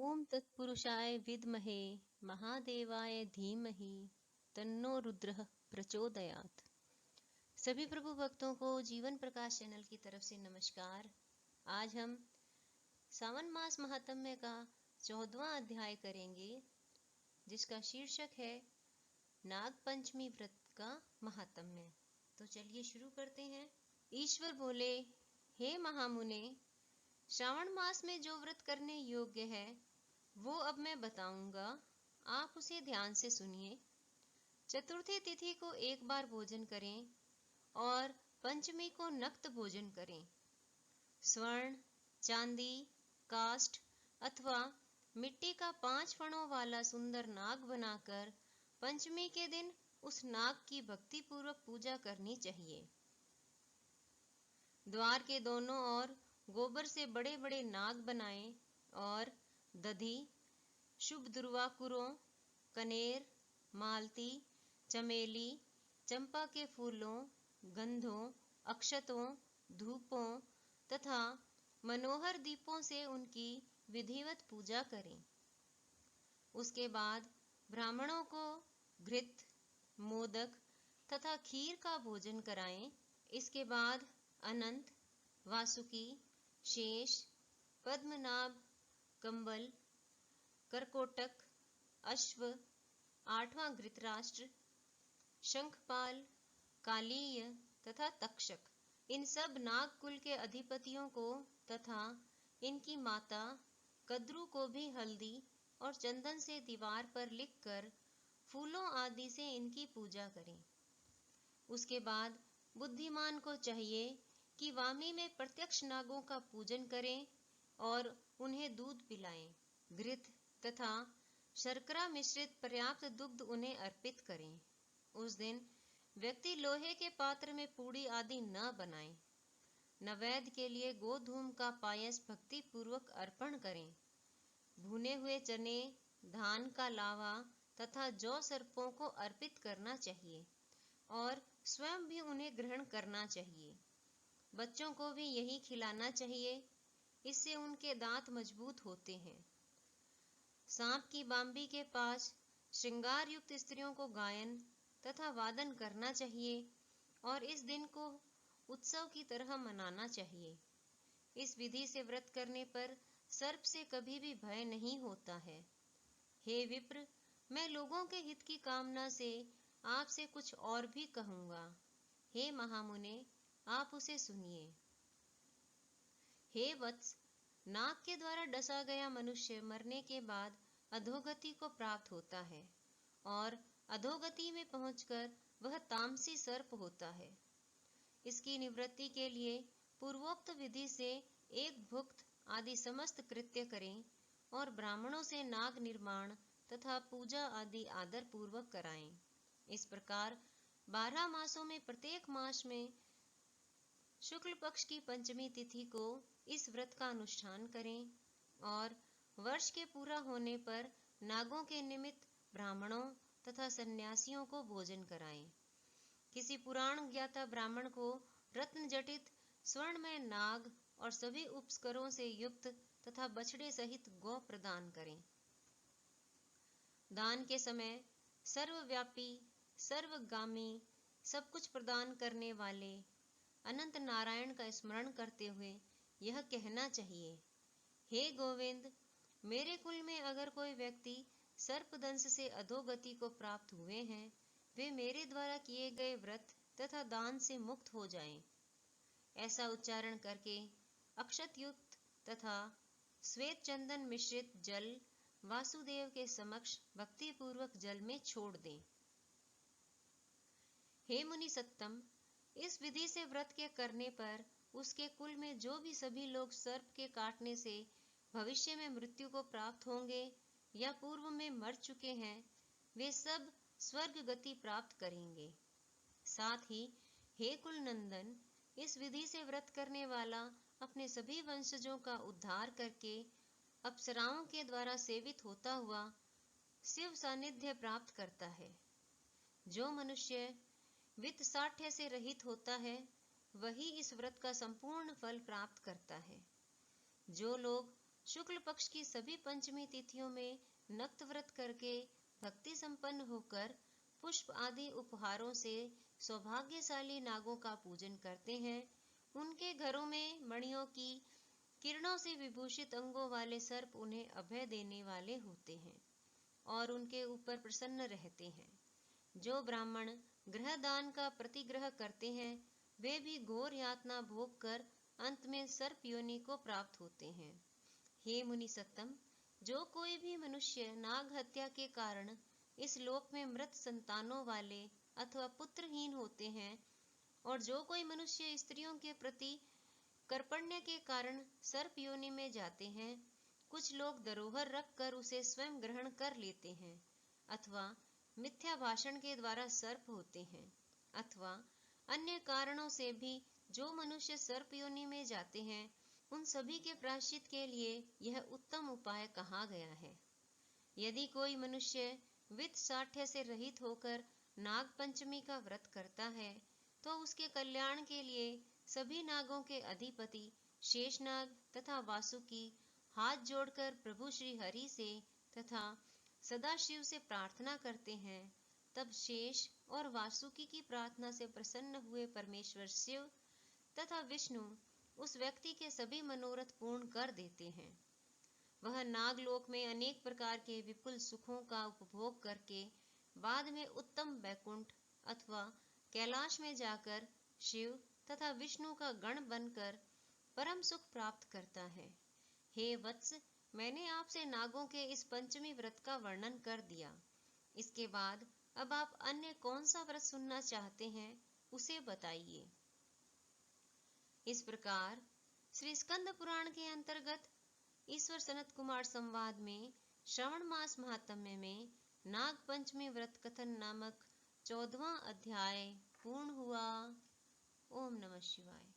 ओम तत्पुरुषाय विद्महे महादेवाय धीमहि तन्नो रुद्रः प्रचोदयात्। सभी प्रभु भक्तों को जीवन प्रकाश चैनल की तरफ से नमस्कार। आज हम सावन मास महात्म्य का 14वां अध्याय करेंगे, जिसका शीर्षक है नाग पंचमी व्रत का महात्म्य। तो चलिए शुरू करते हैं। ईश्वर बोले, हे महामुने, श्रावण मास में जो व्रत करने योग्य है वो अब मैं बताऊंगा, आप उसे ध्यान से सुनिए। चतुर्थी तिथि को एक बार भोजन करें और पंचमी को नक्त भोजन करें। स्वर्ण, चांदी, काष्ठ अथवा मिट्टी का 5 फणों वाला सुंदर नाग बनाकर पंचमी के दिन उस नाग की भक्ति पूर्वक पूजा करनी चाहिए। द्वार के दोनों ओर गोबर से बड़े बड़े नाग बनाएं और दधि, शुभ दुर्वाकुरों, कनेर, मालती, चमेली, चंपा के फूलों, गंधों, अक्षतों, धूपों तथा मनोहर दीपों से उनकी विधिवत पूजा करें। उसके बाद ब्राह्मणों को घृत, मोदक तथा खीर का भोजन कराएं। इसके बाद अनंत, वासुकी, शेष, पद्मनाभ, कंबल, करकोटक, अश्व, 8वां घृतराष्ट्र, शंखपाल, कालीय तथा तक्षक, इन सब नाग कुल के अधिपतियों को तथा इनकी माता कद्रू को भी हल्दी और चंदन से दीवार पर लिखकर फूलों आदि से इनकी पूजा करें। उसके बाद बुद्धिमान को चाहिए कि वामी में प्रत्यक्ष नागों का पूजन करें और उन्हें दूध पिलाएं। घृत तथा शर्करा मिश्रित पर्याप्त दुग्ध उन्हें अर्पित करें। उस दिन व्यक्ति लोहे के पात्र में पूड़ी आदि न बनाए। नैवेद्य के लिए गोधूम का पायस भक्ति पूर्वक अर्पण करें। भुने हुए चने, धान का लावा तथा जौ सर्पों को अर्पित करना चाहिए और स्वयं भी उन्हें ग्रहण करना चाहिए। बच्चों को भी यही खिलाना चाहिए, इससे उनके दांत मजबूत होते हैं। सांप की बांबी के पास श्रृंगार युक्त स्त्रियों को गायन तथा वादन करना चाहिए और इस दिन को उत्सव की तरह मनाना चाहिए। इस विधि से व्रत करने पर सर्प से कभी भी भय नहीं होता है। हे विप्र, मैं लोगों के हित की कामना से आपसे कुछ और भी कहूंगा। हे महामुने, आप उसे सुनिए। हे वत्स, नाग के द्वारा डसा गया मनुष्य मरने के बाद अधोगति को प्राप्त होता है और अधोगति में पहुंचकर वह तामसी सर्प होता है। इसकी निवृत्ति के लिए पूर्वोक्त विधि से एक भुक्त आदि समस्त कृत्य करें और ब्राह्मणों से नाग निर्माण तथा पूजा आदि आदर पूर्वक कराएं। इस प्रकार 12 मासों में प्रत्येक मास में शुक्ल पक्ष की पंचमी तिथि को इस व्रत का अनुष्ठान करें और वर्ष के पूरा होने पर नागों के निमित्त ब्राह्मणों तथा सन्यासियों को भोजन कराएं। किसी पुराण ज्ञाता ब्राह्मण को रत्न जटित स्वर्णमय नाग और सभी उपस्करों से युक्त तथा बछड़े सहित गौ प्रदान करें। दान के समय सर्वव्यापी, सर्वगामी, सब कुछ प्रदान करने वाले अनंत नारायण का स्मरण करते हुए यह कहना चाहिए, हे गोविंद, मेरे कुल में अगर कोई व्यक्ति सर्पदंश से अधोगति को प्राप्त हुए हैं, वे मेरे द्वारा किए गए व्रत तथा दान से मुक्त हो जाएं। ऐसा उच्चारण करके अक्षत युक्त तथा श्वेत चंदन मिश्रित जल वासुदेव के समक्ष भक्ति पूर्वक जल में छोड़ दें। हे मुनि सत्तम, इस विधि से व्रत के करने पर उसके कुल में जो भी सभी लोग सर्प के काटने से भविष्य में मृत्यु को प्राप्त होंगे या पूर्व में मर चुके हैं, वे सब स्वर्ग गति प्राप्त करेंगे। साथ ही हे कुल नंदन, इस विधि से व्रत करने वाला अपने सभी वंशजों का उद्धार करके अप्सराओं के द्वारा सेवित होता हुआ शिव सानिध्य प्राप्त करता है। जो मनुष्य वित्त साठ्य से रहित होता है, वही इस व्रत का संपूर्ण फल प्राप्त करता है। जो लोग शुक्ल पक्ष की सभी पंचमी तिथियों में नक्त व्रत करके भक्ति संपन्न होकर पुष्प आदि उपहारों से सौभाग्यशाली नागों का पूजन करते हैं। उनके घरों में मणियों की किरणों से विभूषित अंगों वाले सर्प उन्हें अभय देने वाले होते हैं और उनके ऊपर प्रसन्न रहते हैं। जो ब्राह्मण ग्रह दान का प्रतिग्रह करते हैं वे भी घोर यातना भोग कर अंत में सर्प योनि को प्राप्त होते हैं। हे मुनि सत्तम, जो कोई भी मनुष्य नाग हत्या के कारण इस लोक में मृत संतानों वाले अथवा पुत्रहीन होते हैं और जो कोई मनुष्य स्त्रियों के प्रति कर्पण्य के कारण सर्प योनि में जाते हैं, कुछ लोग धरोहर रख कर उसे स्वयं ग्रहण कर लेते हैं अथवा मिथ्या भाषण के द्वारा सर्प होते हैं अथवा अन्य कारणों से भी जो मनुष्य सर्प योनि में जाते हैं, उन सभी के प्रायश्चित के लिए यह उत्तम उपाय कहा गया है। यदि कोई मनुष्य वित्त साठ्य से रहित होकर नाग पंचमी का व्रत करता है तो उसके कल्याण के लिए सभी नागों के अधिपति शेषनाग तथा वासुकी हाथ जोड़कर प्रभु श्री हरि से तथा सदाशिव से प्रार्थना करते हैं। तब शेष और वासुकी की प्रार्थना से प्रसन्न हुए परमेश्वर शिव तथा विष्णु उस व्यक्ति के सभी मनोरथ पूर्ण कर देते हैं। वह नागलोक में अनेक प्रकार के विपुल सुखों का उपभोग करके बाद में उत्तम वैकुंठ अथवा कैलाश में जाकर शिव तथा विष्णु का गण बनकर परम सुख प्राप्त करता है। हे वत्स, मैंने आपसे नागों के इस पंचमी व्रत का वर्णन कर दिया। इसके बाद अब आप अन्य कौन सा व्रत सुनना चाहते हैं उसे बताइए। इस प्रकार श्री स्कंद पुराण के अंतर्गत ईश्वर सनत कुमार संवाद में श्रवण मास महात्म्य में नाग पंचमी व्रत कथन नामक 14वां अध्याय पूर्ण हुआ। ओम नमः शिवाय।